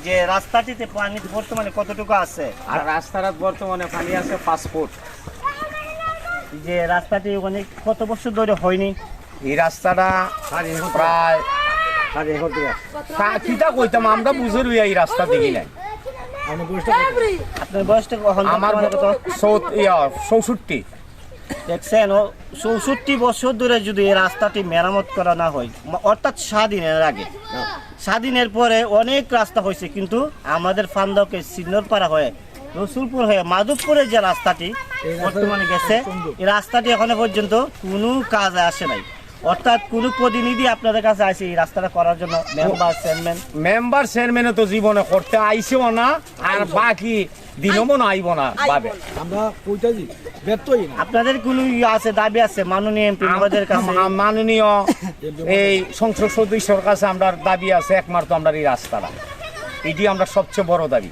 যে রাস্তাটিতে পানি বর্তমানে কতটুকু আছে? আর রাস্তাটা বর্তমানে পানি আছে 5 ফুট। যে রাস্তাটি ওখানে কত বছর ধরে হয়নি? এই রাস্তাটা প্রায় কিটা কইতাম আমরা বুঝে রই এই রাস্তা দেখি নাই। আপনার বয়সটা কখন? আমার কত? 64। দেখছেন, 64 বছর ধরে যদি এই রাস্তাটি মেরামত করা না হয়, অর্থাৎ স্বাধীনের আগে, স্বাধীনের পরে অনেক রাস্তা হয়েছে, কিন্তু আমাদের ফান্দাকে সিন্নরপাড়া হয়ে রসুলপুর হয়ে মাধবপুরে যে রাস্তাটি বর্তমানে গেছে, এই রাস্তাটি এখনো পর্যন্ত কোনো কাজে আসে নাই। অর্থাৎ কোনো প্রতিনিধি আপনাদের কাছে আসে এই রাস্তাটা করার জন্য? মেম্বার চেয়ারম্যানও তো জীবনে করতে আইছেও না, আর বাকি দিনও মনে আইব না ভাবে। আমরা কইতাছি ব্যর্থই না। আপনাদের কোনো আছে, দাবি আছে মাননীয় এমপি মহোদয়ের কাছে? মাননীয় এই সংসদ সদস্যর কাছে আমরা দাবি আছে একমাত্র আমরা এই রাস্তাটা, এটি আমরা সবচেয়ে বড় দাবি।